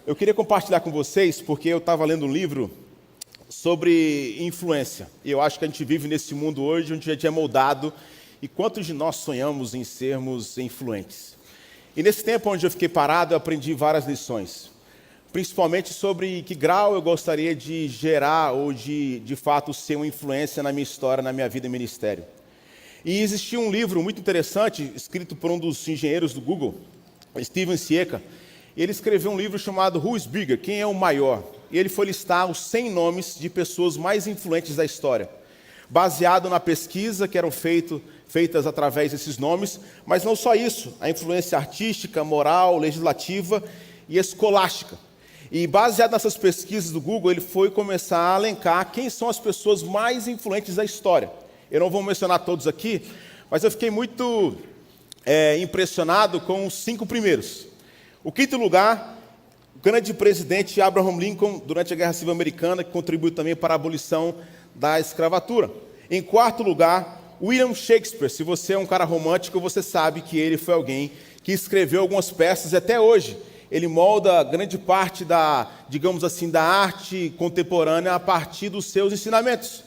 Eu queria compartilhar com vocês, porque eu estava lendo um livro sobre influência. E eu acho que a gente vive nesse mundo hoje onde a gente é moldado. E quantos de nós sonhamos em sermos influentes? E nesse tempo onde eu fiquei parado, eu aprendi várias lições. Principalmente sobre que grau eu gostaria de gerar ou de fato ser uma influência na minha história, na minha vida e ministério. E existia um livro muito interessante, escrito por um dos engenheiros do Google, Steven Sieka. Ele escreveu um livro chamado Who is Bigger? Quem é o maior? E ele foi listar os 100 nomes de pessoas mais influentes da história, baseado na pesquisa que eram feitas através desses nomes, mas não só isso, a influência artística, moral, legislativa e escolástica. E baseado nessas pesquisas do Google, ele foi começar a elencar quem são as pessoas mais influentes da história. Eu não vou mencionar todos aqui, mas eu fiquei muito impressionado com os 5 primeiros. O 5º lugar, o grande presidente Abraham Lincoln, durante a Guerra Civil Americana, que contribuiu também para a abolição da escravatura. Em 4º lugar, William Shakespeare. Se você é um cara romântico, você sabe que ele foi alguém que escreveu algumas peças e até hoje ele molda grande parte digamos assim, da arte contemporânea a partir dos seus ensinamentos.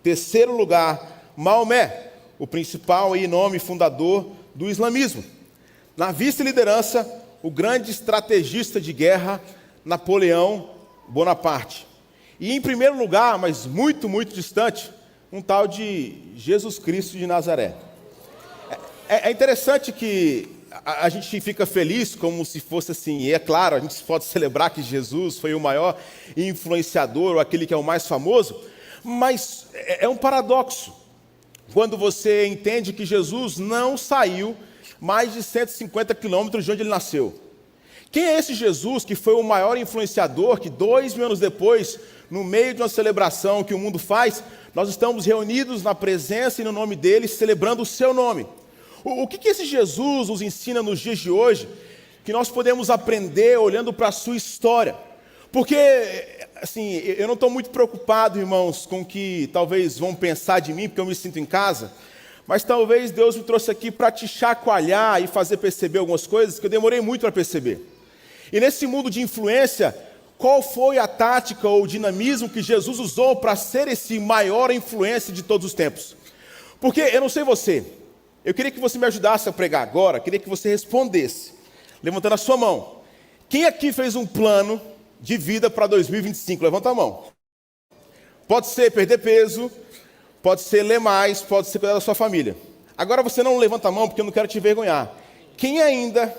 3º lugar, Maomé, o principal nome fundador do islamismo. Na vice-liderança, o grande estrategista de guerra, Napoleão Bonaparte. E em primeiro lugar, mas muito, muito distante, um tal de Jesus Cristo de Nazaré. É interessante que a gente fica feliz como se fosse assim, e é claro, a gente pode celebrar que Jesus foi o maior influenciador, ou aquele que é o mais famoso, mas é um paradoxo quando você entende que Jesus não saiu mais de 150 quilômetros de onde ele nasceu. Quem é esse Jesus que foi o maior influenciador, que 2000 anos depois, no meio de uma celebração que o mundo faz, nós estamos reunidos na presença e no nome dele, celebrando o seu nome? O que esse Jesus nos ensina nos dias de hoje, que nós podemos aprender olhando para a sua história? Porque, assim, eu não estou muito preocupado, irmãos, com o que talvez vão pensar de mim, porque eu me sinto em casa, mas talvez Deus me trouxe aqui para te chacoalhar e fazer perceber algumas coisas que eu demorei muito para perceber. E nesse mundo de influência, qual foi a tática ou o dinamismo que Jesus usou para ser esse maior influência de todos os tempos? Porque, eu não sei você, eu queria que você me ajudasse a pregar agora, queria que você respondesse, levantando a sua mão. Quem aqui fez um plano de vida para 2025? Levanta a mão. Pode ser perder peso, pode ser ler mais, pode ser cuidar da sua família. Agora você não levanta a mão porque eu não quero te envergonhar. Quem ainda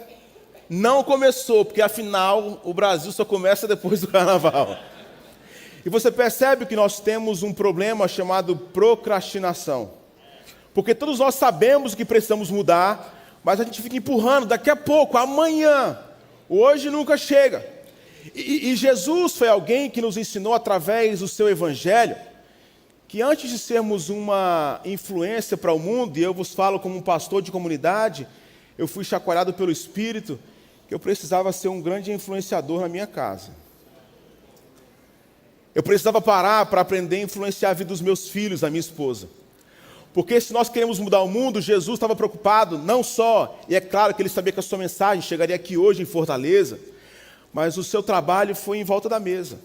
não começou, porque afinal o Brasil só começa depois do carnaval. E você percebe que nós temos um problema chamado procrastinação. Porque todos nós sabemos que precisamos mudar, mas a gente fica empurrando, daqui a pouco, amanhã, hoje nunca chega. E Jesus foi alguém que nos ensinou através do seu evangelho, que antes de sermos uma influência para o mundo, e eu vos falo como um pastor de comunidade, eu fui chacoalhado pelo Espírito, que eu precisava ser um grande influenciador na minha casa. Eu precisava parar para aprender a influenciar a vida dos meus filhos, da minha esposa. Porque se nós queremos mudar o mundo, Jesus estava preocupado, não só, e é claro que ele sabia que a sua mensagem chegaria aqui hoje em Fortaleza, mas o seu trabalho foi em volta da mesa.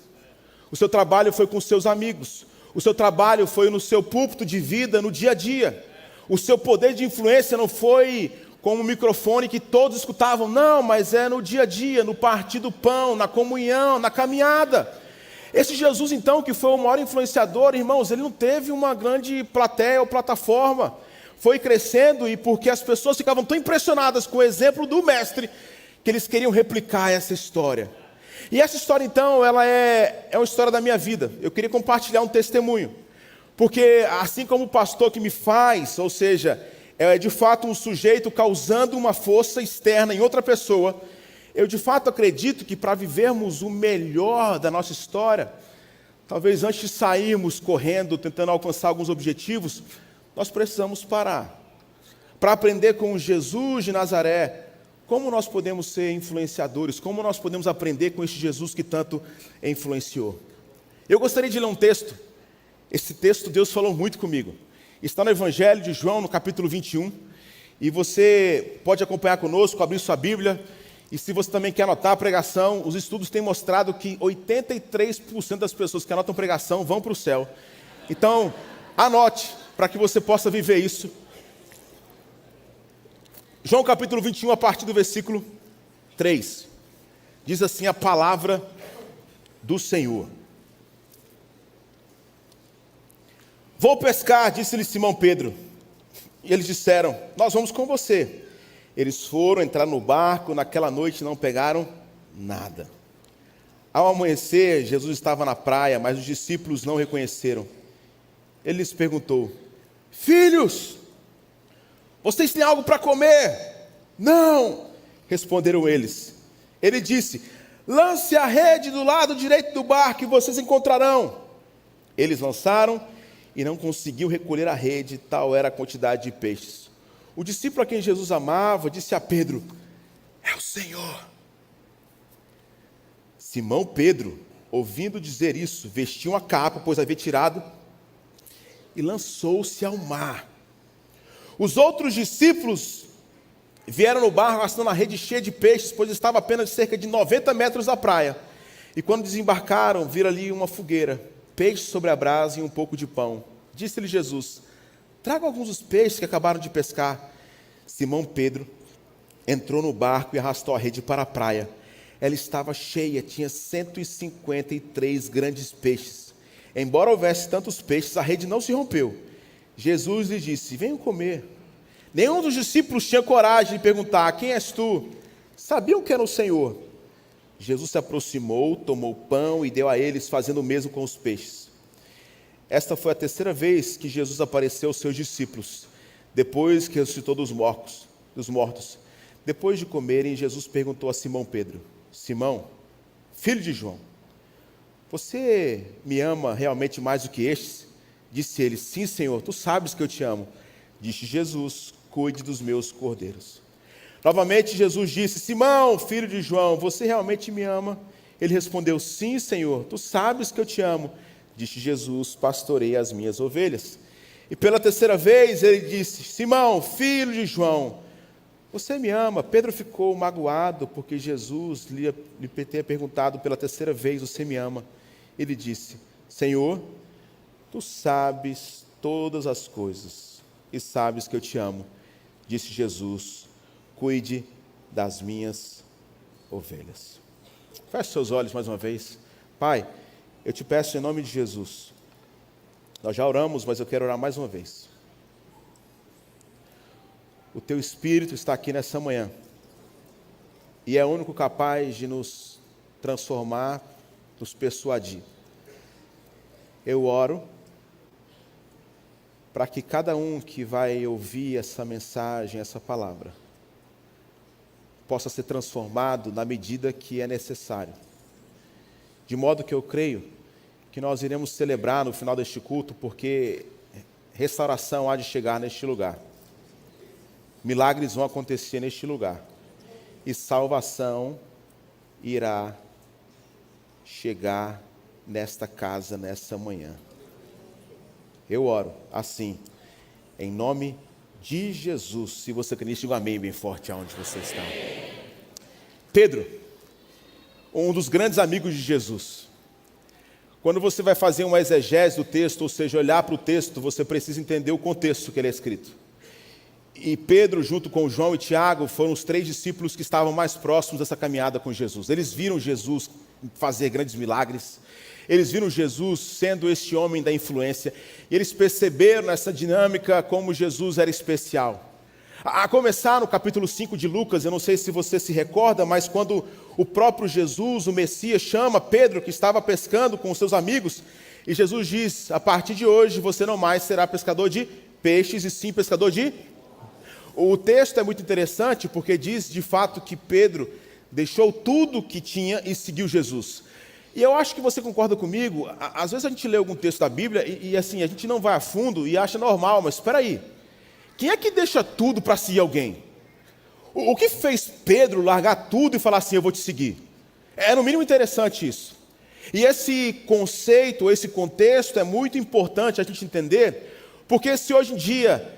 O seu trabalho foi com os seus amigos. O seu trabalho foi no seu púlpito de vida, no dia a dia. O seu poder de influência não foi como um microfone que todos escutavam, não, mas é no dia a dia, no partir do pão, na comunhão, na caminhada. Esse Jesus, então, que foi o maior influenciador, irmãos, ele não teve uma grande plateia ou plataforma. Foi crescendo e porque as pessoas ficavam tão impressionadas com o exemplo do mestre, que eles queriam replicar essa história. E essa história, então, ela é uma história da minha vida. Eu queria compartilhar um testemunho. Porque assim como o pastor que me faz, ou seja, é de fato um sujeito causando uma força externa em outra pessoa, eu de fato acredito que para vivermos o melhor da nossa história, talvez antes de sairmos correndo, tentando alcançar alguns objetivos, nós precisamos parar. Para aprender com Jesus de Nazaré, como nós podemos ser influenciadores, como nós podemos aprender com este Jesus que tanto influenciou. Eu gostaria de ler um texto. Esse texto Deus falou muito comigo. Está no Evangelho de João, no capítulo 21. E você pode acompanhar conosco, abrir sua Bíblia. E se você também quer anotar a pregação, os estudos têm mostrado que 83% das pessoas que anotam pregação vão para o céu. Então, anote, para que você possa viver isso. João capítulo 21, a partir do versículo 3. Diz assim a palavra do Senhor. Vou pescar, disse-lhe Simão Pedro. E eles disseram, nós vamos com você. Eles foram entrar no barco, naquela noite não pegaram nada. Ao amanhecer, Jesus estava na praia, mas os discípulos não o reconheceram. Ele lhes perguntou, filhos, vocês têm algo para comer? Não, responderam eles. Ele disse, lance a rede do lado direito do barco e vocês encontrarão. Eles lançaram e não conseguiu recolher a rede, tal era a quantidade de peixes. O discípulo a quem Jesus amava disse a Pedro, é o Senhor. Simão Pedro, ouvindo dizer isso, vestiu uma capa, pois havia tirado, e lançou-se ao mar. Os outros discípulos vieram no barco arrastando a rede cheia de peixes, pois estava apenas cerca de 90 metros da praia. E quando desembarcaram, viram ali uma fogueira, peixe sobre a brasa e um pouco de pão. Disse-lhe Jesus, traga alguns dos peixes que acabaram de pescar. Simão Pedro entrou no barco e arrastou a rede para a praia. Ela estava cheia, tinha 153 grandes peixes. Embora houvesse tantos peixes, a rede não se rompeu. Jesus lhe disse, venham comer. Nenhum dos discípulos tinha coragem de perguntar, quem és tu? Sabiam que era o Senhor. Jesus se aproximou, tomou pão e deu a eles, fazendo o mesmo com os peixes. Esta foi a terceira vez que Jesus apareceu aos seus discípulos, depois que ressuscitou dos mortos. Depois de comerem, Jesus perguntou a Simão Pedro, Simão, filho de João, você me ama realmente mais do que estes? Disse ele, sim, Senhor, tu sabes que eu te amo. Disse Jesus, cuide dos meus cordeiros. Novamente Jesus disse, Simão, filho de João, você realmente me ama? Ele respondeu, sim, Senhor, tu sabes que eu te amo. Disse Jesus, pastoreia as minhas ovelhas. E pela terceira vez ele disse, Simão, filho de João, você me ama? Pedro ficou magoado porque Jesus lhe tinha perguntado pela terceira vez, você me ama? Ele disse, Senhor, tu sabes todas as coisas e sabes que eu te amo. Disse Jesus, cuide das minhas ovelhas. Feche seus olhos mais uma vez. Pai, eu te peço em nome de Jesus. Nós já oramos, mas eu quero orar mais uma vez. O teu Espírito está aqui nessa manhã. E é o único capaz de nos transformar, nos persuadir. Eu oro para que cada um que vai ouvir essa mensagem, essa palavra, possa ser transformado na medida que é necessário. De modo que eu creio que nós iremos celebrar no final deste culto, porque restauração há de chegar neste lugar. Milagres vão acontecer neste lugar. E salvação irá chegar nesta casa, nessa manhã. Eu oro assim, em nome de Jesus. Se você crê nisso, diga um amém bem forte aonde você está. Pedro, um dos grandes amigos de Jesus. Quando você vai fazer uma exegese do texto, ou seja, olhar para o texto, você precisa entender o contexto que ele é escrito. E Pedro, junto com João e Tiago, foram os 3 discípulos que estavam mais próximos dessa caminhada com Jesus. Eles viram Jesus fazer grandes milagres. Eles viram Jesus sendo este homem da influência. E eles perceberam nessa dinâmica como Jesus era especial. A começar no capítulo 5 de Lucas, eu não sei se você se recorda, mas quando o próprio Jesus, o Messias, chama Pedro, que estava pescando com os seus amigos, e Jesus diz, a partir de hoje você não mais será pescador de peixes, e sim pescador de... O texto é muito interessante porque diz de fato que Pedro deixou tudo o que tinha e seguiu Jesus. E eu acho que você concorda comigo, às vezes a gente lê algum texto da Bíblia e assim, a gente não vai a fundo e acha normal, mas espera aí, quem é que deixa tudo para seguir alguém? O que fez Pedro largar tudo e falar assim, eu vou te seguir? É no mínimo interessante isso. E esse conceito, esse contexto é muito importante a gente entender, porque se hoje em dia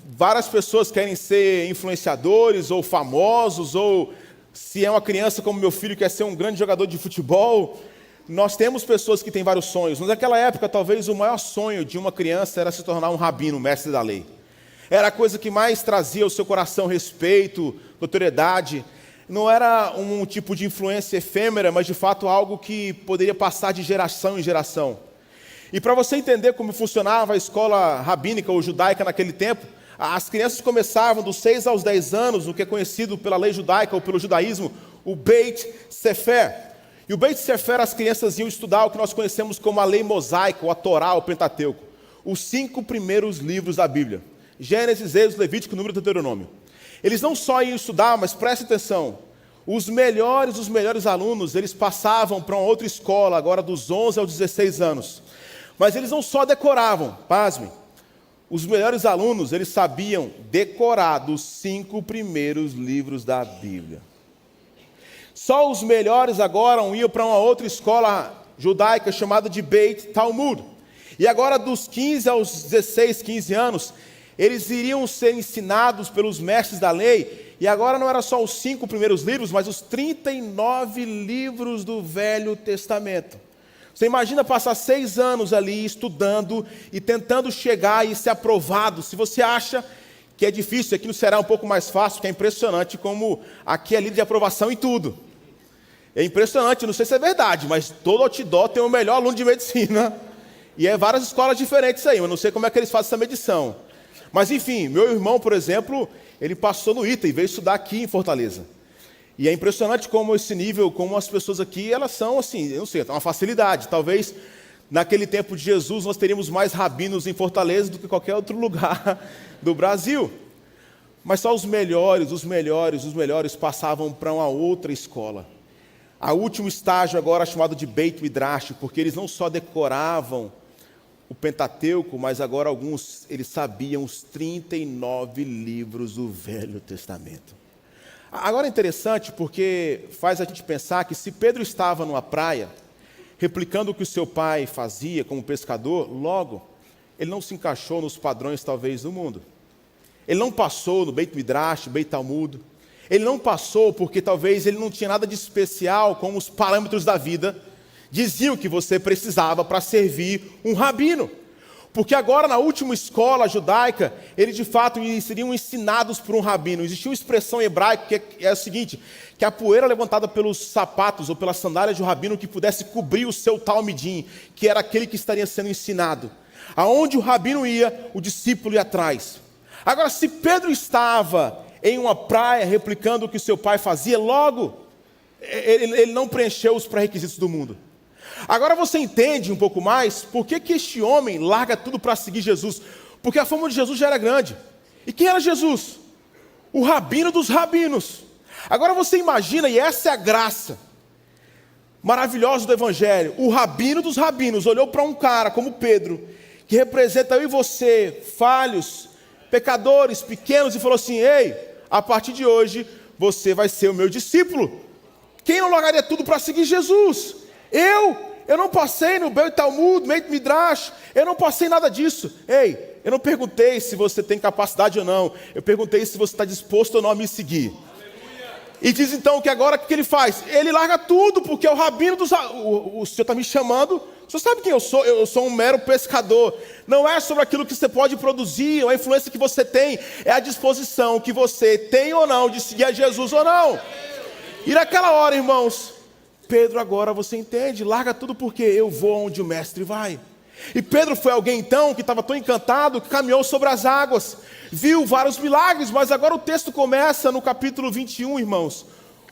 várias pessoas querem ser influenciadores ou famosos ou Se é uma criança como meu filho que quer ser um grande jogador de futebol, nós temos pessoas que têm vários sonhos. Mas naquela época, talvez o maior sonho de uma criança era se tornar um rabino, mestre da lei. Era a coisa que mais trazia ao seu coração respeito, notoriedade. Não era um tipo de influência efêmera, mas de fato algo que poderia passar de geração em geração. E para você entender como funcionava a escola rabínica ou judaica naquele tempo, as crianças começavam dos 6 aos 10 anos, no que é conhecido pela lei judaica ou pelo judaísmo, o Beit Sefer. E o Beit Sefer, as crianças iam estudar o que nós conhecemos como a lei mosaica, ou a Torá, o Pentateuco. Os 5 primeiros livros da Bíblia. Gênesis, Êxodo, Levítico, Número e Deuteronômio. Eles não só iam estudar, mas preste atenção, os melhores alunos, eles passavam para uma outra escola, agora dos 11 aos 16 anos. Mas eles não só decoravam, pasmem, os melhores alunos, eles sabiam decorar dos 5 primeiros livros da Bíblia. Só os melhores agora iam para uma outra escola judaica chamada de Beit Talmud. E agora dos 15 aos 16, 15 anos, eles iriam ser ensinados pelos mestres da lei. E agora não era só os 5 primeiros livros, mas os 39 livros do Velho Testamento. Você imagina passar 6 anos ali estudando e tentando chegar e ser aprovado. Se você acha que é difícil, aqui no Ceará é um pouco mais fácil, que é impressionante como aqui é livre de aprovação em tudo. É impressionante, não sei se é verdade, mas todo outdoor tem o melhor aluno de medicina. E é várias escolas diferentes aí, eu não sei como é que eles fazem essa medição. Mas enfim, meu irmão, por exemplo, ele passou no ITA e veio estudar aqui em Fortaleza. E é impressionante como esse nível, como as pessoas aqui, elas são assim, eu não sei, é uma facilidade. Talvez naquele tempo de Jesus nós teríamos mais rabinos em Fortaleza do que qualquer outro lugar do Brasil. Mas só os melhores passavam para uma outra escola. A último estágio agora é chamado de Beit Midrash, porque eles não só decoravam o Pentateuco, mas agora alguns, eles sabiam os 39 livros do Velho Testamento. Agora é interessante porque faz a gente pensar que se Pedro estava numa praia, replicando o que o seu pai fazia como pescador, logo, ele não se encaixou nos padrões talvez do mundo. Ele não passou no Beit Midrash, Beit Talmud. Ele não passou porque talvez ele não tinha nada de especial com os parâmetros da vida. Diziam que você precisava para servir um rabino. Porque agora na última escola judaica, eles de fato seriam ensinados por um rabino. Existia uma expressão hebraica que é o seguinte, que a poeira levantada pelos sapatos ou pelas sandálias de um rabino que pudesse cobrir o seu talmidim, que era aquele que estaria sendo ensinado. Aonde o rabino ia, o discípulo ia atrás. Agora, se Pedro estava em uma praia replicando o que seu pai fazia, logo, ele não preencheu os pré-requisitos do mundo. Agora você entende um pouco mais por que este homem larga tudo para seguir Jesus. Porque a fama de Jesus já era grande. E quem era Jesus? O rabino dos rabinos. Agora você imagina, e essa é a graça maravilhosa do Evangelho, o rabino dos rabinos olhou para um cara como Pedro, que representa eu e você, falhos, pecadores, pequenos, e falou assim: ei, a partir de hoje você vai ser o meu discípulo. Quem não largaria tudo para seguir Jesus? Eu não passei no Beit Talmud, Beit Midrash, eu não passei nada disso. Ei, eu não perguntei se você tem capacidade ou não, eu perguntei se você está disposto ou não a me seguir. E diz então que agora o que ele faz? Ele larga tudo, porque é o rabino dos... O senhor está me chamando, o senhor sabe quem eu sou? Eu sou um mero pescador. Não é sobre aquilo que você pode produzir, ou a influência que você tem, é a disposição que você tem ou não de seguir a Jesus ou não. E naquela hora, irmãos, Pedro agora, você entende, larga tudo porque eu vou onde o mestre vai. E Pedro foi alguém então que estava tão encantado que caminhou sobre as águas, viu vários milagres, mas agora o texto começa no capítulo 21, irmãos.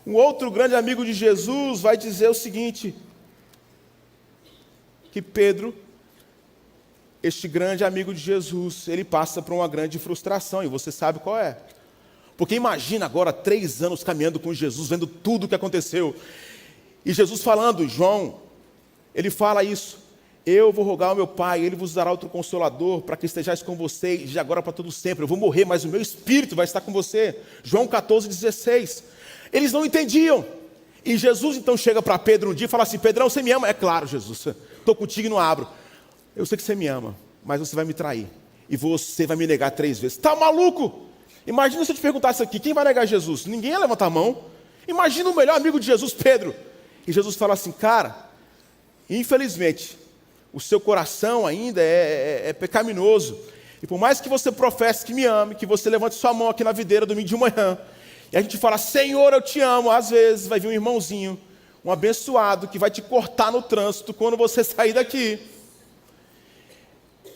Um outro grande amigo de Jesus vai dizer o seguinte, que Pedro, este grande amigo de Jesus, ele passa por uma grande frustração, e você sabe qual é. Porque imagina agora 3 anos caminhando com Jesus, vendo tudo o que aconteceu. E Jesus falando, João, ele fala isso. Eu vou rogar ao meu Pai, Ele vos dará outro Consolador, para que estejais com vocês, de agora para todo sempre. Eu vou morrer, mas o meu Espírito vai estar com você. João 14,16. Eles não entendiam. E Jesus então chega para Pedro um dia e fala assim, Pedrão, você me ama? É claro, Jesus, estou contigo e não abro. Eu sei que você me ama, mas você vai me trair. E você vai me negar 3 vezes. Está maluco? Imagina se eu te perguntasse aqui, quem vai negar Jesus? Ninguém ia levantar a mão. Imagina o melhor amigo de Jesus, Pedro. E Jesus fala assim, cara, infelizmente, o seu coração ainda é pecaminoso. E por mais que você professe que me ame, que você levante sua mão aqui na videira domingo de manhã, e a gente fala, Senhor, eu te amo, às vezes vai vir um irmãozinho, um abençoado, que vai te cortar no trânsito quando você sair daqui.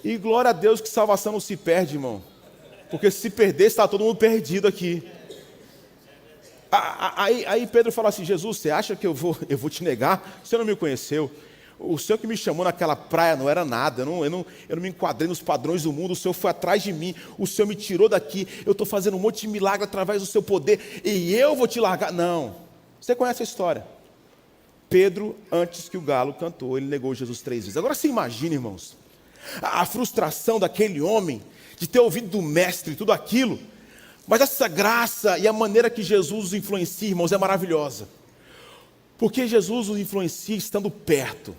E glória a Deus que salvação não se perde, irmão. Porque se perder, está todo mundo perdido aqui. Aí Pedro fala assim, Jesus, você acha que eu vou te negar? Você não me conheceu. O Senhor que me chamou naquela praia não era nada, eu não me enquadrei nos padrões do mundo, o Senhor foi atrás de mim, o Senhor me tirou daqui, eu estou fazendo um monte de milagre através do seu poder, e eu vou te largar. Não, você conhece a história. Pedro, antes que o galo cantou, ele negou Jesus 3 vezes. Agora você imagina, irmãos, a frustração daquele homem, de ter ouvido do mestre tudo aquilo, mas essa graça e a maneira que Jesus os influencia, irmãos, é maravilhosa, porque Jesus os influencia estando perto.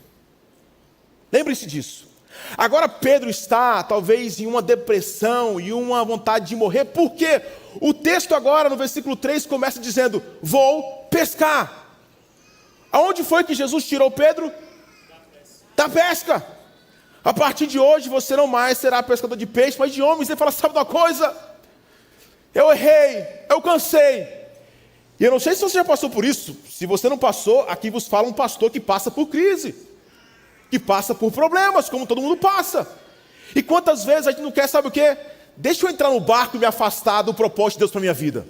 Lembre-se disso. Agora Pedro está talvez em uma depressão e uma vontade de morrer, porque o texto agora no versículo 3 começa dizendo, vou pescar. Aonde foi que Jesus tirou Pedro? Da pesca. A partir de hoje você não mais será pescador de peixe, mas de homens. Ele fala, sabe de uma coisa? Eu errei, eu cansei. E eu não sei se você já passou por isso. Se você não passou, aqui vos fala um pastor que passa por crise, que passa por problemas, como todo mundo passa. E quantas vezes a gente não quer, sabe o quê? Deixa eu entrar no barco e me afastar do propósito de Deus para a minha vida.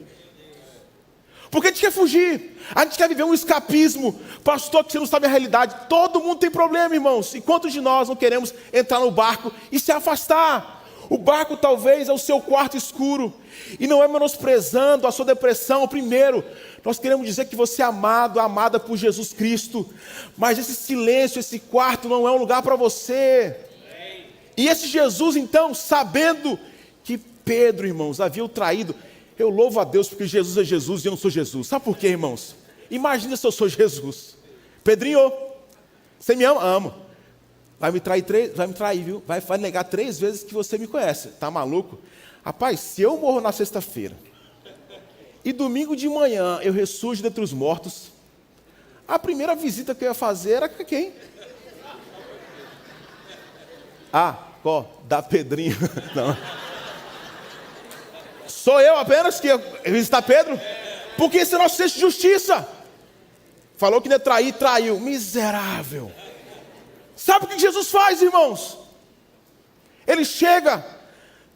Porque a gente quer fugir, a gente quer viver um escapismo. Pastor, que você não sabe a realidade. Todo mundo tem problema, irmãos. E quantos de nós não queremos entrar no barco e se afastar? O barco talvez é o seu quarto escuro. E não é menosprezando a sua depressão. Primeiro, nós queremos dizer que você é amado, amada por Jesus Cristo. Mas esse silêncio, esse quarto não é um lugar para você. E esse Jesus então, sabendo que Pedro, irmãos, havia o traído. Eu louvo a Deus porque Jesus é Jesus e eu não sou Jesus. Sabe por quê, irmãos? Imagina se eu sou Jesus. Pedrinho, você me ama? Amo. Vai me trair, viu? Vai negar 3 vezes que você me conhece. Tá maluco? Rapaz, se eu morro na sexta-feira e domingo de manhã eu ressurjo dentre os mortos, a primeira visita que eu ia fazer era com quem? Da Pedrinho. Não. Sou eu apenas que ia visitar Pedro? Porque esse é nosso senso de justiça. Falou que não ia trair, traiu. Miserável. Sabe o que Jesus faz, irmãos? Ele chega,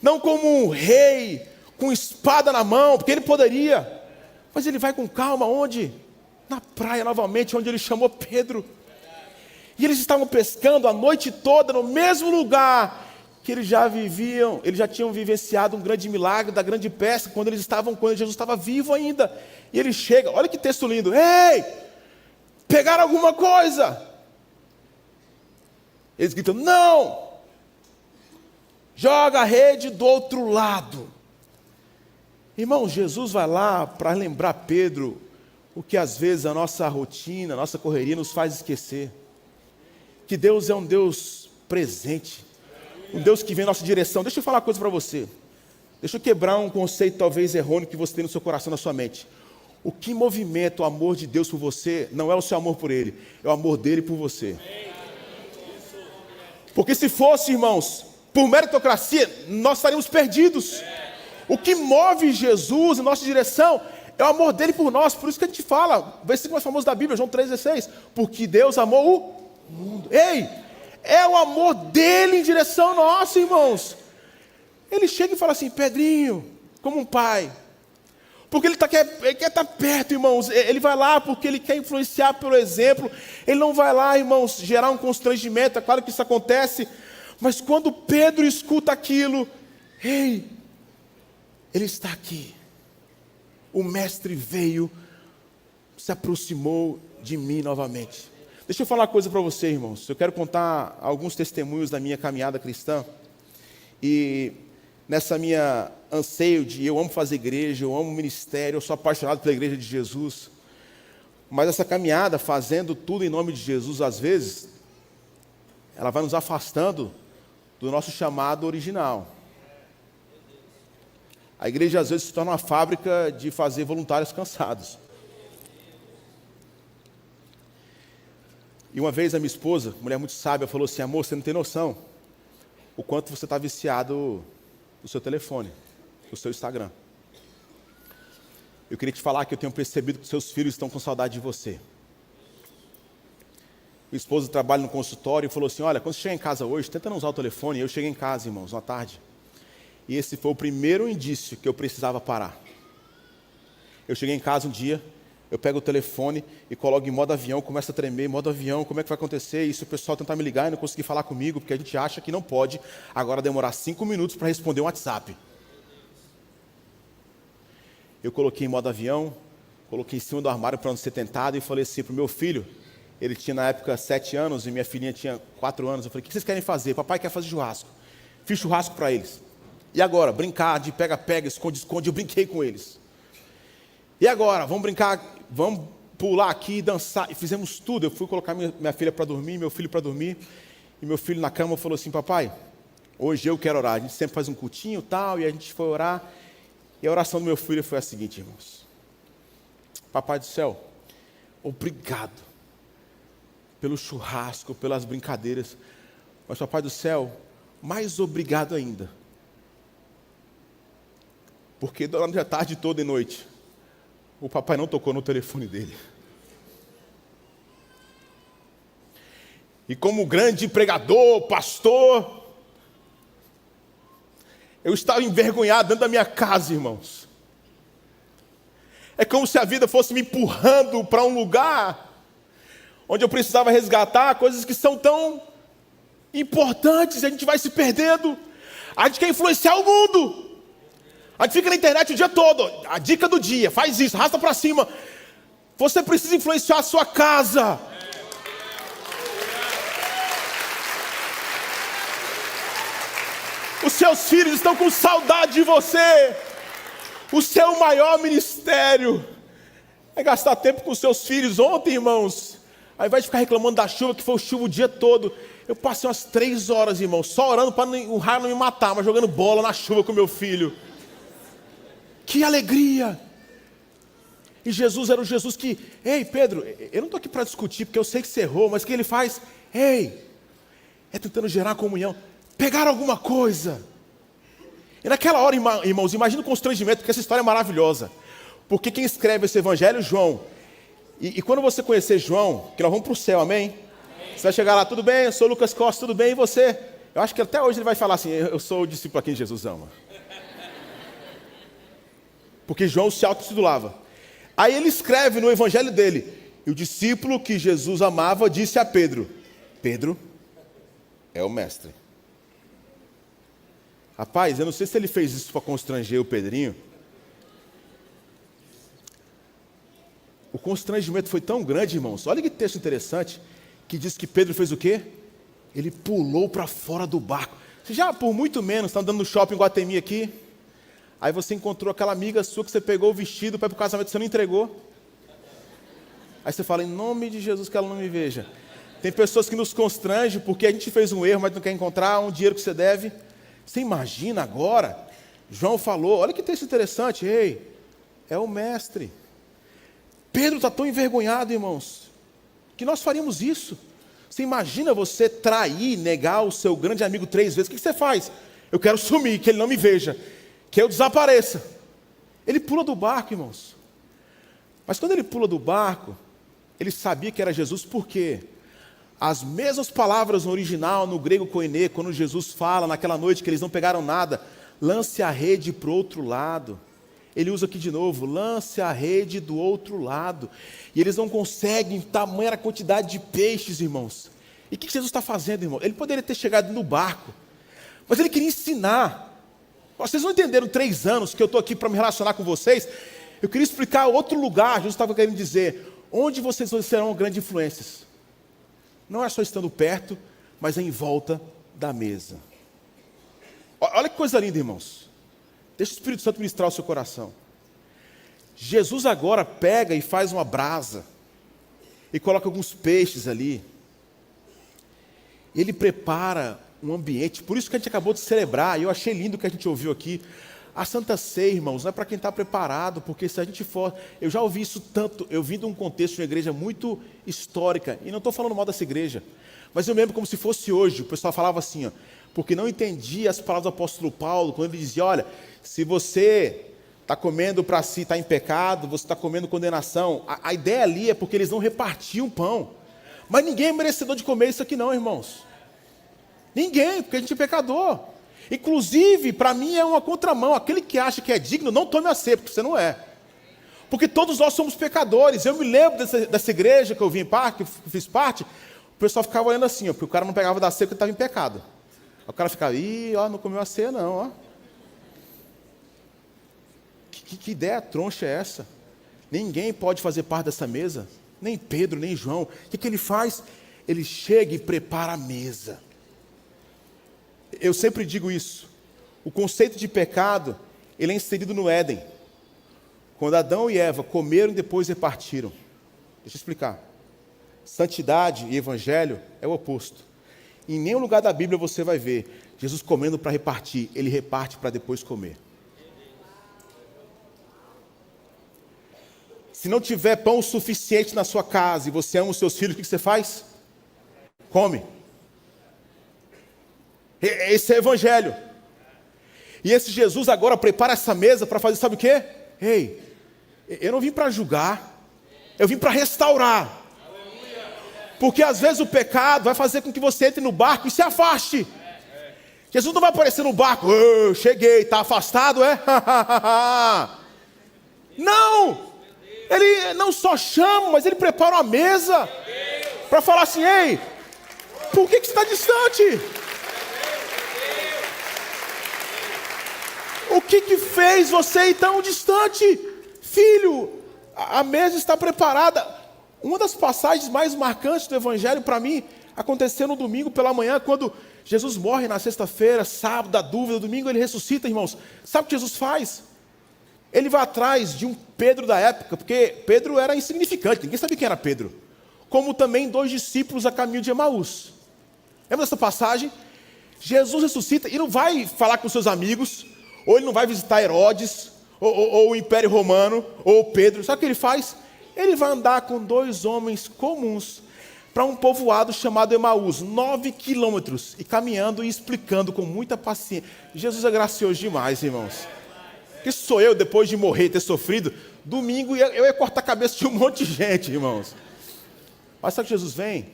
não como um rei, com espada na mão, porque ele poderia, mas ele vai com calma, onde? Na praia novamente, onde ele chamou Pedro. E eles estavam pescando a noite toda, no mesmo lugar que eles já tinham vivenciado um grande milagre da grande pesca, quando Jesus estava vivo ainda. E ele chega, olha que texto lindo. Ei, pegaram alguma coisa? Eles gritam, não, joga a rede do outro lado. Irmão, Jesus vai lá para lembrar Pedro o que às vezes a nossa rotina, a nossa correria nos faz esquecer. Que Deus é um Deus presente, um Deus que vem em nossa direção. Deixa eu falar uma coisa para você. Deixa eu quebrar um conceito talvez errôneo que você tem no seu coração, na sua mente. O que movimenta o amor de Deus por você não é o seu amor por Ele, é o amor dEle por você. Porque se fosse, irmãos, por meritocracia, nós estaríamos perdidos. O que move Jesus em nossa direção é o amor dEle por nós. Por isso que a gente fala, o versículo mais famoso da Bíblia, João 3,16. Porque Deus amou o mundo. Ei, é o amor dEle em direção nossa, irmãos. Ele chega e fala assim, Pedrinho, como um pai. Porque ele quer estar perto, irmãos. Ele vai lá porque ele quer influenciar pelo exemplo. Ele não vai lá, irmãos, gerar um constrangimento. É claro que isso acontece. Mas quando Pedro escuta aquilo, ei, ele está aqui. O mestre veio, se aproximou de mim novamente. Deixa eu falar uma coisa para você, irmãos. Eu quero contar alguns testemunhos da minha caminhada cristã. E nessa minha anseio de eu amo fazer igreja, eu amo ministério, eu sou apaixonado pela igreja de Jesus. Mas essa caminhada, fazendo tudo em nome de Jesus, às vezes, ela vai nos afastando do nosso chamado original. A igreja às vezes se torna uma fábrica de fazer voluntários cansados. E uma vez a minha esposa, mulher muito sábia, falou assim: amor, você não tem noção o quanto você está viciado no seu telefone, no seu Instagram. Eu queria te falar que eu tenho percebido que seus filhos estão com saudade de você. Minha esposa trabalha no consultório e falou assim: olha, quando você chegar em casa hoje, tenta não usar o telefone. Eu cheguei em casa, irmãos, uma tarde. E esse foi o primeiro indício que eu precisava parar. Eu cheguei em casa um dia, eu pego o telefone e coloco em modo avião, começa a tremer, modo avião, como é que vai acontecer? E se o pessoal tentar me ligar e não conseguir falar comigo, porque a gente acha que não pode agora demorar 5 minutos para responder um WhatsApp. Eu coloquei em modo avião, coloquei em cima do armário para não ser tentado e falei assim para o meu filho, ele tinha na época 7 anos e minha filhinha tinha 4 anos, eu falei: o que vocês querem fazer? Papai quer fazer churrasco. Fiz churrasco para eles. E agora? Brincar de pega-pega, esconde-esconde, eu brinquei com eles. E agora? Vamos brincar, vamos pular aqui, dançar. E fizemos tudo. Eu fui colocar minha filha para dormir, meu filho para dormir. E meu filho na cama falou assim: papai, hoje eu quero orar. A gente sempre faz um cultinho e tal, e a gente foi orar. E a oração do meu filho foi a seguinte, irmãos: papai do céu, obrigado pelo churrasco, pelas brincadeiras. Mas papai do céu, mais obrigado ainda, porque durante a tarde toda e noite, o papai não tocou no telefone dele. E como grande pregador, pastor, eu estava envergonhado dentro da minha casa, irmãos. É como se a vida fosse me empurrando para um lugar onde eu precisava resgatar coisas que são tão importantes e a gente vai se perdendo. A gente quer influenciar o mundo. A gente fica na internet o dia todo. A dica do dia: faz isso, arrasta para cima. Você precisa influenciar a sua casa. Os seus filhos estão com saudade de você. O seu maior ministério é gastar tempo com os seus filhos. Ontem, irmãos, ao invés de ficar reclamando da chuva, que foi chuva o dia todo, eu passei umas 3 horas, irmãos, só orando para o raio não me matar, mas jogando bola na chuva com meu filho. Que alegria! E Jesus era o Jesus que: ei, Pedro, eu não estou aqui para discutir, porque eu sei que você errou, mas o que ele faz? Ei, é tentando gerar comunhão. Pegar alguma coisa. E naquela hora, irmãos, imagina o constrangimento, porque essa história é maravilhosa. Porque quem escreve esse evangelho é João. E quando você conhecer João, que nós vamos para o céu, amém? Você vai chegar lá: tudo bem, eu sou Lucas Costa, tudo bem, e você? Eu acho que até hoje ele vai falar assim: eu sou o discípulo a quem Jesus ama. Porque João se auto-intitulava. Aí ele escreve no evangelho dele: e o discípulo que Jesus amava disse a Pedro: Pedro é o mestre. Rapaz, eu não sei se ele fez isso para constranger o Pedrinho. O constrangimento foi tão grande, irmãos. Olha que texto interessante, que diz que Pedro fez o quê? Ele pulou para fora do barco. Você já, por muito menos, está andando no shopping em Guatemi aqui, aí você encontrou aquela amiga sua que você pegou o vestido para ir para o casamento e você não entregou. Aí você fala: em nome de Jesus, que ela não me veja. Tem pessoas que nos constrangem porque a gente fez um erro, mas não quer encontrar um dinheiro que você deve. Você imagina agora? João falou, olha que texto interessante: ei, é o mestre. Pedro está tão envergonhado, irmãos, que nós faríamos isso. Você imagina você trair, negar o seu grande amigo 3 vezes? O que você faz? Eu quero sumir, que ele não me veja, que eu desapareça. Ele pula do barco, irmãos. Mas quando ele pula do barco, ele sabia que era Jesus. Por quê? As mesmas palavras no original, no grego koiné, quando Jesus fala naquela noite que eles não pegaram nada: lance a rede para o outro lado. Ele usa aqui de novo: lance a rede do outro lado. E eles não conseguem tamanha quantidade de peixes, irmãos. E o que Jesus está fazendo, irmão? Ele poderia ter chegado no barco, mas ele queria ensinar. Vocês não entenderam 3 anos que eu estou aqui para me relacionar com vocês. Eu queria explicar outro lugar. Jesus estava querendo dizer: onde vocês serão grandes influências. Não é só estando perto, mas é em volta da mesa. Olha que coisa linda, irmãos. Deixa o Espírito Santo ministrar o seu coração. Jesus agora pega e faz uma brasa e coloca alguns peixes ali. Ele prepara um ambiente. Por isso que a gente acabou de celebrar, e eu achei lindo o que a gente ouviu aqui, A Santa Ceia, irmãos, não é para quem está preparado, porque se a gente for... Eu já ouvi isso tanto, eu vim de um contexto de uma igreja muito histórica, e não estou falando mal dessa igreja, mas eu lembro como se fosse hoje, o pessoal falava assim, ó, porque não entendia as palavras do apóstolo Paulo, quando ele dizia, olha, se você está comendo para si, está em pecado, você está comendo condenação. A ideia ali é porque eles não repartiam pão. Mas ninguém é merecedor de comer isso aqui não, irmãos. Ninguém, porque a gente é pecador. Inclusive, para mim é uma contramão. Aquele que acha que é digno, não tome a ceia, porque você não é. Porque todos nós somos pecadores. Eu me lembro dessa igreja que eu vim que eu fiz parte, o pessoal ficava olhando assim, ó, porque o cara não pegava da ceia porque estava em pecado. O cara ficava, não comeu a ceia não, ó. Que ideia troncha é essa? Ninguém pode fazer parte dessa mesa, nem Pedro, nem João. O que ele faz? Ele chega e prepara a mesa. Eu sempre digo isso. O conceito de pecado, ele é inserido no Éden. Quando Adão e Eva comeram e depois repartiram. Deixa eu explicar. Santidade e evangelho é o oposto. Em nenhum lugar da Bíblia você vai ver Jesus comendo para repartir. Ele reparte para depois comer. Se não tiver pão suficiente na sua casa e você ama os seus filhos, o que você faz? Come. Esse é o evangelho. E esse Jesus agora prepara essa mesa para fazer, sabe o quê? Ei, eu não vim para julgar, eu vim para restaurar. Porque às vezes o pecado vai fazer com que você entre no barco e se afaste. Jesus não vai aparecer no barco, cheguei, está afastado, é? Não! Ele não só chama, mas ele prepara uma mesa para falar assim, ei, por que você está distante? O que fez você ir tão distante? Filho, a mesa está preparada. Uma das passagens mais marcantes do Evangelho para mim aconteceu no domingo pela manhã, quando Jesus morre na sexta-feira, sábado, da dúvida, domingo ele ressuscita, irmãos. Sabe o que Jesus faz? Ele vai atrás de um Pedro da época, porque Pedro era insignificante, ninguém sabia quem era Pedro. Como também 2 discípulos a caminho de Emaús. Lembra dessa passagem? Jesus ressuscita e não vai falar com seus amigos, ou ele não vai visitar Herodes, ou o Império Romano, ou Pedro. Sabe o que ele faz? Ele vai andar com 2 homens comuns para um povoado chamado Emaús, 9 quilômetros, e caminhando e explicando com muita paciência. Jesus é gracioso demais, irmãos. Que sou eu, depois de morrer e ter sofrido, domingo eu ia cortar a cabeça de um monte de gente, irmãos. Mas sabe que Jesus vem?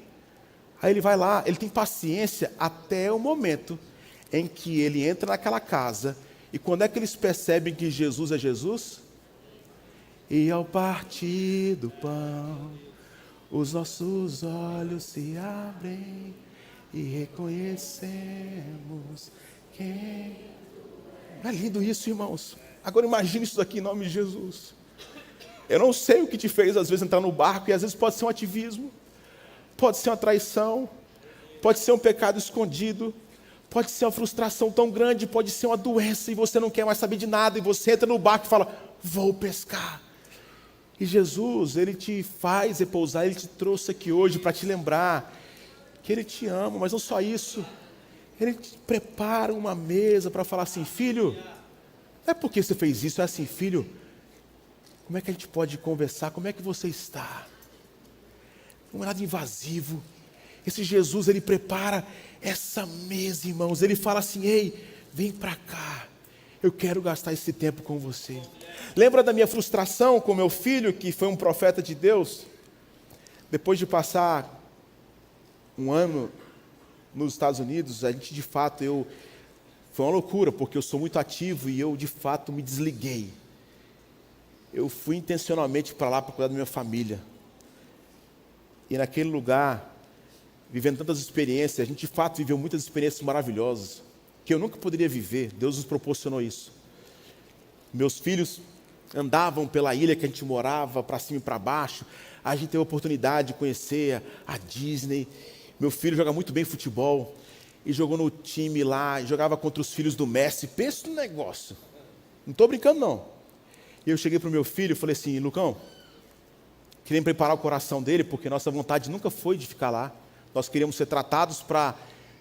Aí ele vai lá, ele tem paciência até o momento em que ele entra naquela casa. E quando é que eles percebem que Jesus é Jesus? E ao partir do pão, os nossos olhos se abrem e reconhecemos quem... É lindo isso, irmãos. Agora imagine isso aqui em nome de Jesus. Eu não sei o que te fez às vezes entrar no barco, e às vezes pode ser um ativismo, pode ser uma traição, pode ser um pecado escondido, pode ser uma frustração tão grande, pode ser uma doença e você não quer mais saber de nada, e você entra no barco e fala, vou pescar. E Jesus, Ele te faz repousar, Ele te trouxe aqui hoje para te lembrar que Ele te ama, mas não só isso, Ele te prepara uma mesa para falar assim, filho, não é porque você fez isso, é assim, filho, como é que a gente pode conversar, como é que você está? Não é nada invasivo. Esse Jesus, Ele prepara essa mesa, irmãos, Ele fala assim, ei, vem para cá, eu quero gastar esse tempo com você. Lembra da minha frustração com meu filho, que foi um profeta de Deus? Depois de passar um ano nos Estados Unidos, a gente de fato, foi uma loucura, porque eu sou muito ativo e eu de fato me desliguei. Eu fui intencionalmente para lá para cuidar da minha família. E naquele lugar, vivendo tantas experiências, a gente de fato viveu muitas experiências maravilhosas, que eu nunca poderia viver, Deus nos proporcionou isso. Meus filhos andavam pela ilha que a gente morava, para cima e para baixo, a gente teve a oportunidade de conhecer a Disney. Meu filho joga muito bem futebol, e jogou no time lá, jogava contra os filhos do Messi. Pensa no negócio, não estou brincando não. E eu cheguei para o meu filho e falei assim, Lucão, queria preparar o coração dele, porque nossa vontade nunca foi de ficar lá. Nós queríamos ser tratados para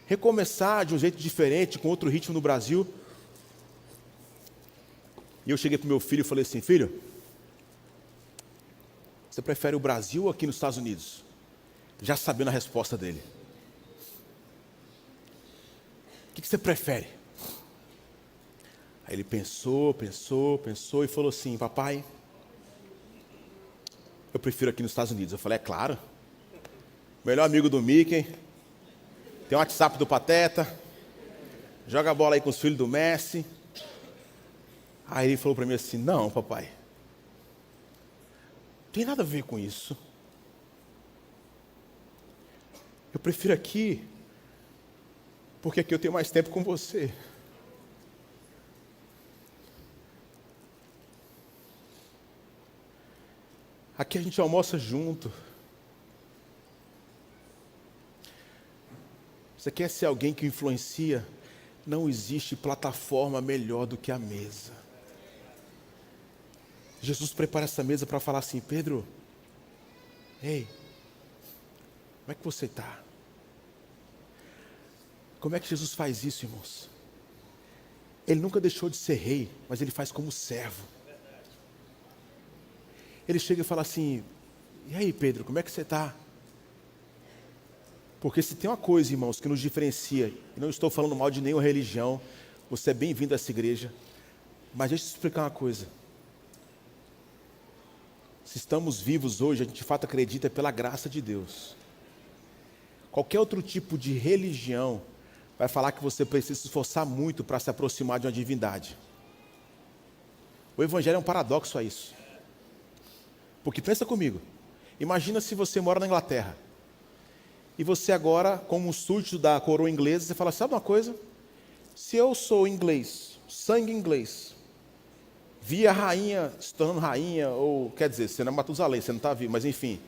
recomeçar de um jeito diferente, com outro ritmo no Brasil. E eu cheguei para o meu filho e falei assim: filho, você prefere o Brasil ou aqui nos Estados Unidos? Já sabendo a resposta dele. O que você prefere? Aí ele pensou e falou assim: papai, eu prefiro aqui nos Estados Unidos. Eu falei: é claro. Melhor amigo do Mickey, tem o WhatsApp do Pateta, joga a bola aí com os filhos do Messi. Aí ele falou para mim assim: não, papai, não tem nada a ver com isso. Eu prefiro aqui, porque aqui eu tenho mais tempo com você. Aqui a gente almoça junto. Você quer ser alguém que influencia? Não existe plataforma melhor do que a mesa. Jesus prepara essa mesa para falar assim: Pedro, ei, como é que você está? Como é que Jesus faz isso, irmãos? Ele nunca deixou de ser rei, mas ele faz como servo. Ele chega e fala assim: e aí, Pedro, como é que você está? Porque se tem uma coisa, irmãos, que nos diferencia, e não estou falando mal de nenhuma religião, você é bem-vindo a essa igreja, mas deixa eu te explicar uma coisa. Se estamos vivos hoje, a gente de fato acredita pela graça de Deus. Qualquer outro tipo de religião vai falar que você precisa se esforçar muito para se aproximar de uma divindade. O Evangelho é um paradoxo a isso. Porque pensa comigo, imagina se você mora na Inglaterra, e você agora, como súdito da coroa inglesa, você fala: sabe uma coisa? Se eu sou inglês, sangue inglês, vi a rainha se tornando rainha, ou quer dizer, você não é Matusalém, você não está vivo, mas enfim.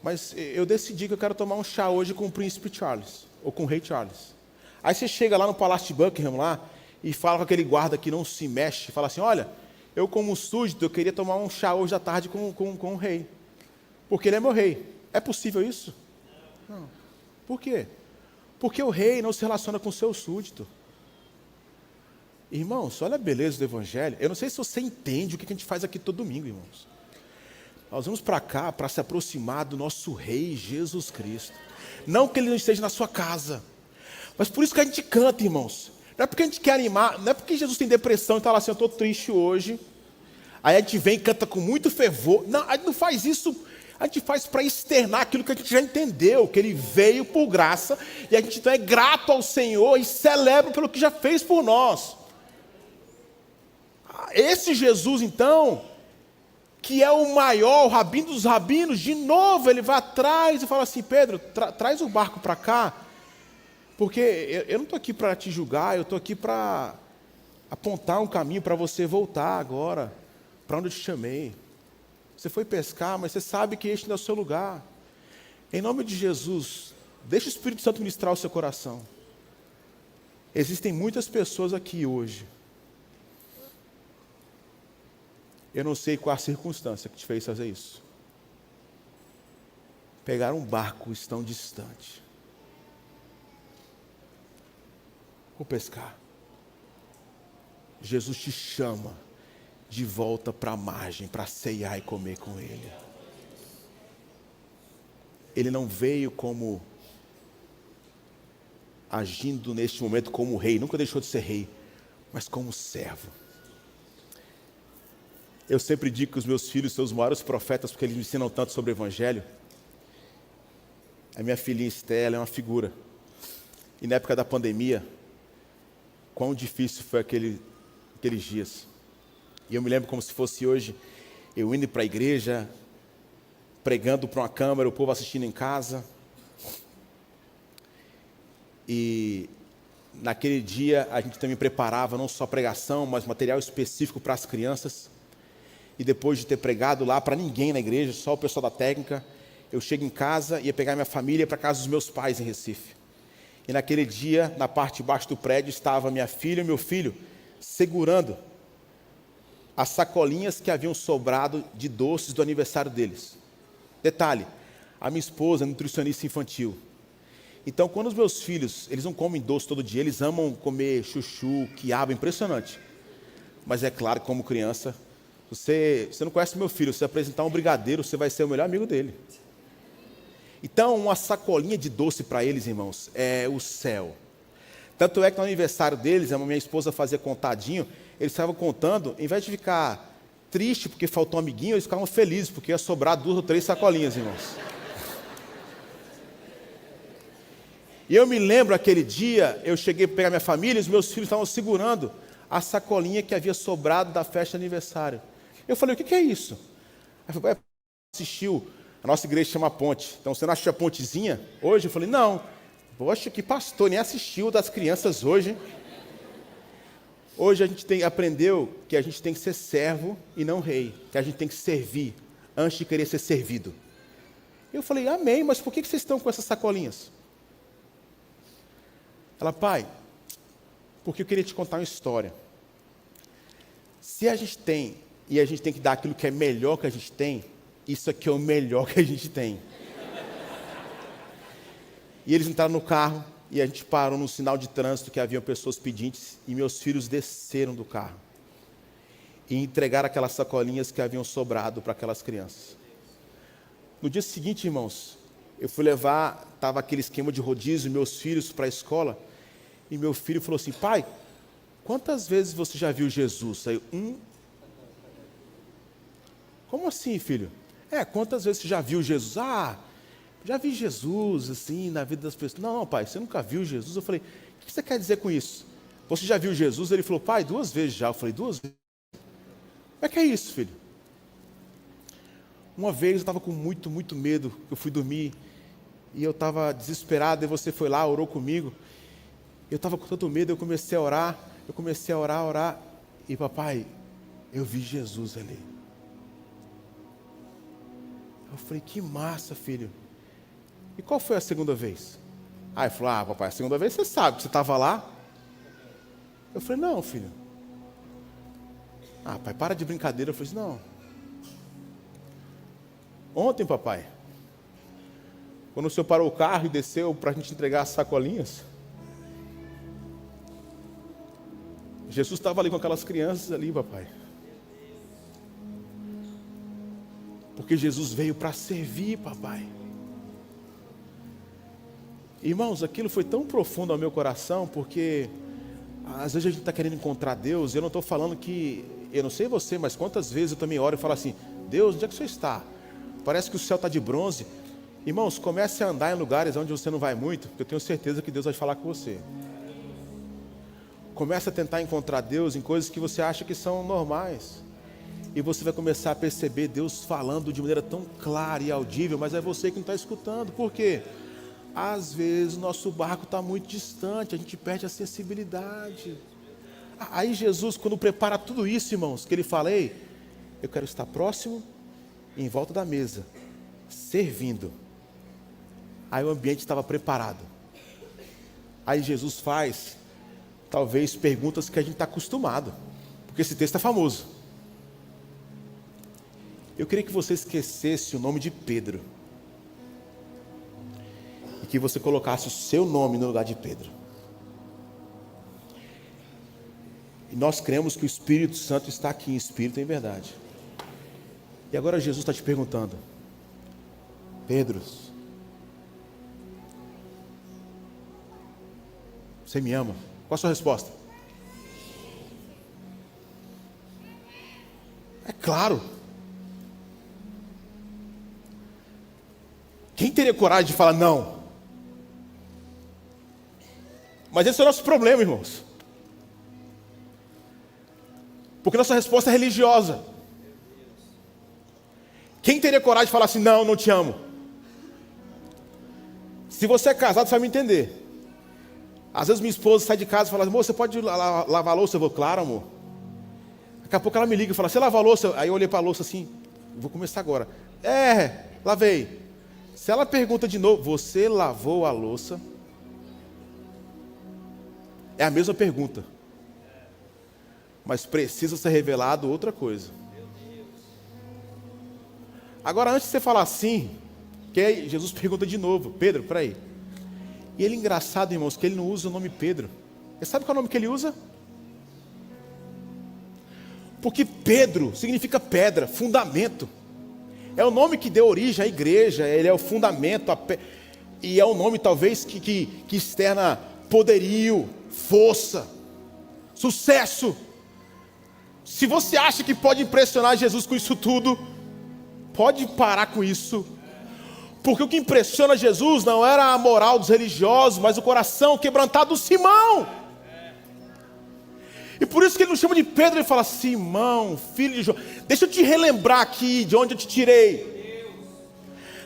Mas eu decidi que eu quero tomar um chá hoje com o príncipe Charles, ou com o rei Charles. Aí você chega lá no Palácio de Buckingham lá, e fala com aquele guarda que não se mexe, fala assim: olha, eu como súdito, eu queria tomar um chá hoje à tarde com o rei, porque ele é meu rei. É possível isso? Não. Por quê? Porque o rei não se relaciona com o seu súdito. Irmãos, olha a beleza do Evangelho. Eu não sei se você entende o que a gente faz aqui todo domingo, irmãos. Nós vamos para cá para se aproximar do nosso Rei Jesus Cristo. Não que Ele não esteja na sua casa, mas por isso que a gente canta, irmãos. Não é porque a gente quer animar, não é porque Jesus tem depressão e está lá assim: eu estou triste hoje. Aí a gente vem e canta com muito fervor. Não, a gente não faz isso. A gente faz para externar aquilo que a gente já entendeu, que Ele veio por graça, e a gente então é grato ao Senhor e celebra pelo que já fez por nós. Esse Jesus, então, que é o maior, o rabino dos rabinos, de novo ele vai atrás e fala assim: Pedro, traz o barco para cá, porque eu não estou aqui para te julgar, eu estou aqui para apontar um caminho para você voltar agora, para onde eu te chamei. Você foi pescar, mas você sabe que este não é o seu lugar. Em nome de Jesus, deixa o Espírito Santo ministrar o seu coração. Existem muitas pessoas aqui hoje. Eu não sei qual a circunstância que te fez fazer isso. Pegaram um barco, estão distante. Vou pescar. Jesus te chama de volta para a margem, para ceiar e comer com Ele. Ele não veio como agindo neste momento como rei, nunca deixou de ser rei, mas como servo. Eu sempre digo que os meus filhos são os maiores profetas porque eles me ensinam tanto sobre o Evangelho. A minha filhinha Estela é uma figura. E na época da pandemia, quão difícil foi aqueles dias. E eu me lembro como se fosse hoje, eu indo para a igreja, pregando para uma câmera, o povo assistindo em casa. E naquele dia a gente também preparava não só pregação, mas material específico para as crianças. E depois de ter pregado lá para ninguém na igreja, só o pessoal da técnica, eu chego em casa, ia pegar minha família para casa dos meus pais em Recife. E naquele dia, na parte de baixo do prédio, estava minha filha e meu filho segurando as sacolinhas que haviam sobrado de doces do aniversário deles. Detalhe, a minha esposa é nutricionista infantil. Então, quando os meus filhos, eles não comem doce todo dia, eles amam comer chuchu, quiabo, impressionante. Mas é claro, como criança, você não conhece meu filho, se você apresentar um brigadeiro, você vai ser o melhor amigo dele. Então, uma sacolinha de doce para eles, irmãos, é o céu. Tanto é que no aniversário deles, a minha esposa fazia contadinho, eles estavam contando, em vez de ficar triste porque faltou um amiguinho, eles ficavam felizes, porque ia sobrar 2 ou 3 sacolinhas, irmãos. E eu me lembro, aquele dia, eu cheguei para pegar minha família, e os meus filhos estavam segurando a sacolinha que havia sobrado da festa de aniversário. Eu falei, o que é isso? Aí eu falei, assistiu, a nossa igreja chama Ponte, então você não assistiu a Pontezinha hoje? Eu falei, não, poxa, que pastor, nem assistiu das crianças hoje. Hoje a gente aprendeu que a gente tem que ser servo e não rei, que a gente tem que servir antes de querer ser servido. Eu falei, amém, mas por que vocês estão com essas sacolinhas? Ela, pai, porque eu queria te contar uma história. Se a gente tem, e a gente tem que dar aquilo que é melhor que a gente tem, isso aqui é o melhor que a gente tem. E eles entraram no carro, e a gente parou no sinal de trânsito que haviam pessoas pedintes, e meus filhos desceram do carro. E entregaram aquelas sacolinhas que haviam sobrado para aquelas crianças. No dia seguinte, irmãos, eu fui levar, estava aquele esquema de rodízio, meus filhos para a escola, e meu filho falou assim, pai, quantas vezes você já viu Jesus? Aí, Como assim, filho? Quantas vezes você já viu Jesus? Já vi Jesus, assim, na vida das pessoas. Não, pai, você nunca viu Jesus? Eu falei, o que você quer dizer com isso? Você já viu Jesus? Ele falou, pai, 2 vezes já. Eu falei, 2 vezes? Como é que é isso, filho? Uma vez eu estava com muito, muito medo, eu fui dormir, e eu estava desesperado, e você foi lá, orou comigo. Eu estava com tanto medo, eu comecei a orar, e papai, eu vi Jesus ali. Eu falei, que massa, filho. E qual foi a segunda vez? Ele falou, papai, a segunda vez você sabe que você estava lá. Eu falei, não, filho. Pai, para de brincadeira. Eu falei, não. Ontem, papai, quando o senhor parou o carro e desceu para a gente entregar as sacolinhas, Jesus estava ali com aquelas crianças ali, papai. Porque Jesus veio para servir, papai. Irmãos, aquilo foi tão profundo ao meu coração, porque às vezes a gente está querendo encontrar Deus, eu não estou falando que, eu não sei você, mas quantas vezes eu também oro e falo assim, Deus, onde é que o Senhor está? Parece que o céu está de bronze. Irmãos, comece a andar em lugares onde você não vai muito, porque eu tenho certeza que Deus vai falar com você. Comece a tentar encontrar Deus em coisas que você acha que são normais. E você vai começar a perceber Deus falando de maneira tão clara e audível, mas é você que não está escutando. Por quê? Às vezes o nosso barco está muito distante, a gente perde a sensibilidade. Aí Jesus, quando prepara tudo isso, irmãos, que ele fala, ei, eu quero estar próximo, em volta da mesa, servindo. Aí o ambiente estava preparado. Aí Jesus faz, talvez, perguntas que a gente está acostumado, porque esse texto é famoso. Eu queria que você esquecesse o nome de Pedro e que você colocasse o seu nome no lugar de Pedro. E nós cremos que o Espírito Santo está aqui em espírito e em verdade. E agora Jesus está te perguntando, Pedro, você me ama? Qual a sua resposta? É claro. Quem teria coragem de falar não? Mas esse é o nosso problema, irmãos. Porque nossa resposta é religiosa. Quem teria coragem de falar assim, não, não te amo? Se você é casado, você vai me entender. Às vezes minha esposa sai de casa e fala, amor, você pode lavar a louça? Eu vou, claro, amor. Daqui a pouco ela me liga e fala, você lavou a louça? Aí eu olhei para a louça assim, vou começar agora. Lavei. Se ela pergunta de novo, você lavou a louça? É a mesma pergunta. Mas precisa ser revelado outra coisa. Agora, antes de você falar assim, que aí Jesus pergunta de novo, Pedro, peraí. E ele é engraçado, irmãos, que ele não usa o nome Pedro. Você sabe qual é o nome que ele usa? Porque Pedro significa pedra, fundamento. É o nome que deu origem à igreja, ele é o fundamento, e é o nome talvez que externa poderio, força, sucesso. Se você acha que pode impressionar Jesus com isso tudo, pode parar com isso. Porque o que impressiona Jesus não era a moral dos religiosos, mas o coração quebrantado do Simão. E por isso que ele não chama de Pedro, ele fala: Simão, filho de João. Deixa eu te relembrar aqui de onde eu te tirei.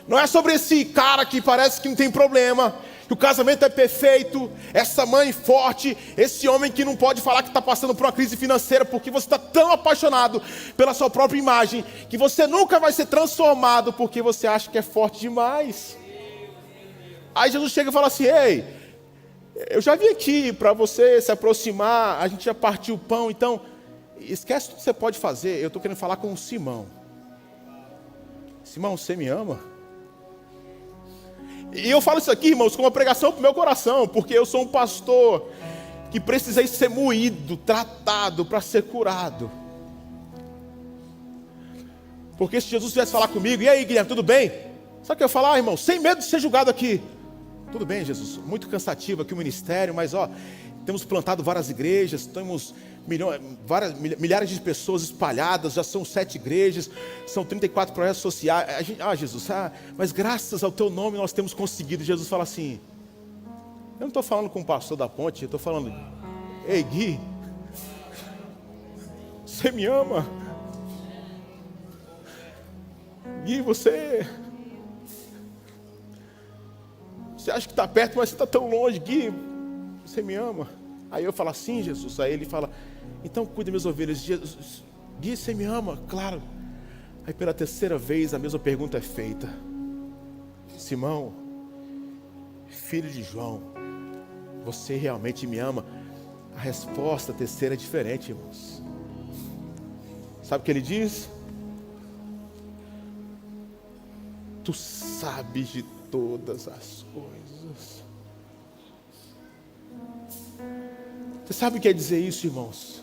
Não é sobre esse cara que parece que não tem problema, que o casamento é perfeito, essa mãe forte, esse homem que não pode falar que está passando por uma crise financeira, porque você está tão apaixonado pela sua própria imagem, que você nunca vai ser transformado, porque você acha que é forte demais. Aí Jesus chega e fala assim: ei, eu já vim aqui para você se aproximar, a gente já partiu o pão, então esquece tudo que você pode fazer. Eu estou querendo falar com o Simão. Simão, você me ama? E eu falo isso aqui, irmãos, com uma pregação para o meu coração, porque eu sou um pastor que precisei ser moído, tratado para ser curado. Porque se Jesus viesse falar comigo: e aí, Guilherme, tudo bem? Sabe o que eu ia falar, irmão? Sem medo de ser julgado aqui. Tudo bem, Jesus, muito cansativo aqui o ministério, mas temos plantado várias igrejas, temos milhares de pessoas espalhadas, já são 7 igrejas, são 34 projetos sociais. Jesus, mas graças ao teu nome nós temos conseguido. Jesus fala assim: eu não estou falando com o pastor da ponte, eu estou falando: ei, Gui, você me ama? Gui, você acha que está perto, mas você está tão longe. Gui, você me ama? Aí eu falo assim: Jesus. Aí ele fala: então cuida das minhas ovelhas. Jesus, Gui, você me ama? Claro. Aí pela terceira vez a mesma pergunta é feita: Simão, filho de João, você realmente me ama? A resposta terceira é diferente, irmãos. Sabe o que ele diz? Tu sabes de todas as coisas. Você sabe o que quer dizer isso, irmãos?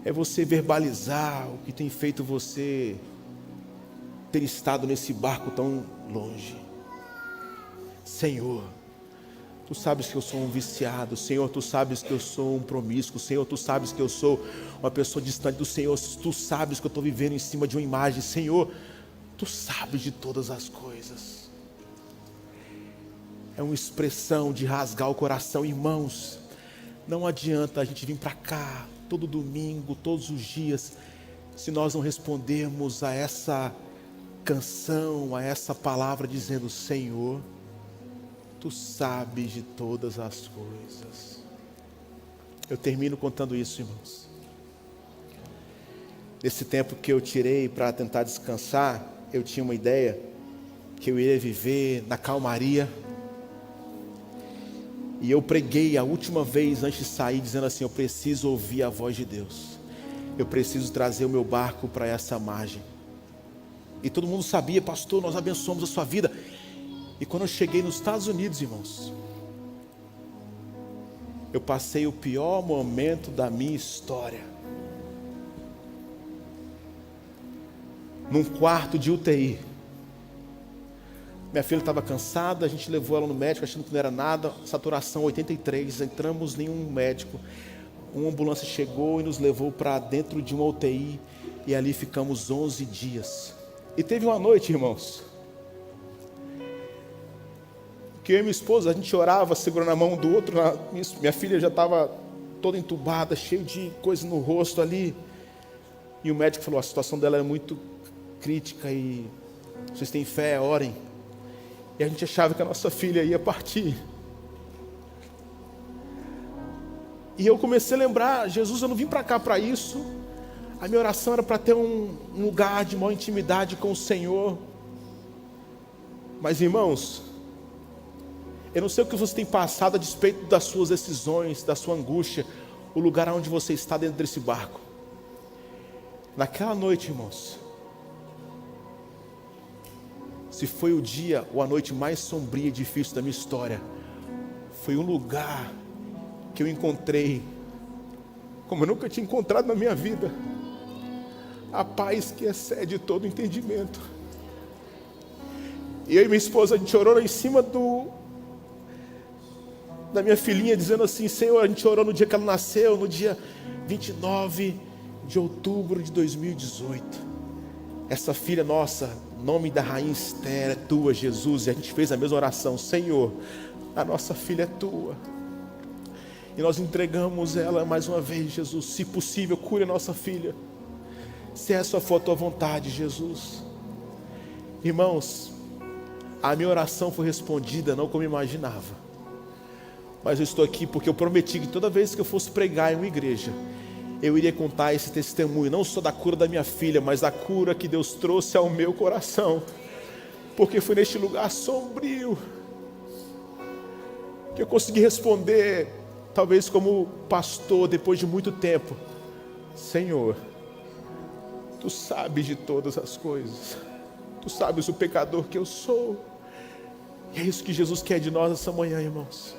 É você verbalizar o que tem feito você ter estado nesse barco tão longe. Senhor, tu sabes que eu sou um viciado. Senhor, tu sabes que eu sou um promíscuo. Senhor, tu sabes que eu sou uma pessoa distante do Senhor. Tu sabes que eu estou vivendo em cima de uma imagem. Senhor, tu sabes de todas as coisas. É uma expressão de rasgar o coração. Irmãos, não adianta a gente vir para cá todo domingo, todos os dias, se nós não respondermos a essa canção, a essa palavra dizendo: Senhor, tu sabes de todas as coisas. Eu termino contando isso, irmãos. Nesse tempo que eu tirei para tentar descansar, eu tinha uma ideia que eu iria viver na calmaria. E eu preguei a última vez antes de sair, dizendo assim: eu preciso ouvir a voz de Deus. Eu preciso trazer o meu barco para essa margem. E todo mundo sabia: pastor, nós abençoamos a sua vida. E quando eu cheguei nos Estados Unidos, irmãos, eu passei o pior momento da minha história. Num quarto de UTI. Minha filha estava cansada, a gente levou ela no médico achando que não era nada, saturação 83, entramos em um médico, uma ambulância chegou e nos levou para dentro de uma UTI, e ali ficamos 11 dias. E teve uma noite, irmãos, que eu e minha esposa, a gente orava segurando a mão do outro, minha filha já estava toda entubada, cheia de coisa no rosto ali, e o médico falou: a situação dela é muito crítica e vocês têm fé, orem. E a gente achava que a nossa filha ia partir. E eu comecei a lembrar: Jesus, eu não vim para cá para isso. A minha oração era para ter um lugar de maior intimidade com o Senhor. Mas, irmãos, eu não sei o que você tem passado a despeito das suas decisões, da sua angústia, o lugar onde você está dentro desse barco. Naquela noite, irmãos, se foi o dia ou a noite mais sombria e difícil da minha história, foi um lugar que eu encontrei como eu nunca tinha encontrado na minha vida. a paz que excede todo entendimento. E eu e minha esposa, a gente orou em cima da minha filhinha, dizendo assim: Senhor, a gente orou no dia que ela nasceu, no dia 29 de outubro de 2018. Essa filha nossa, nome da rainha Esther, é tua, Jesus. E a gente fez a mesma oração: Senhor, a nossa filha é tua. E nós entregamos ela mais uma vez, Jesus. Se possível, cure a nossa filha. Se essa for a tua vontade, Jesus. Irmãos, a minha oração foi respondida, não como eu imaginava. Mas eu estou aqui porque eu prometi que toda vez que eu fosse pregar em uma igreja, eu iria contar esse testemunho, não só da cura da minha filha, mas da cura que Deus trouxe ao meu coração. Porque foi neste lugar sombrio que eu consegui responder, talvez como pastor, depois de muito tempo: Senhor, Tu sabes de todas as coisas. Tu sabes o pecador que eu sou. E é isso que Jesus quer de nós essa manhã, irmãos.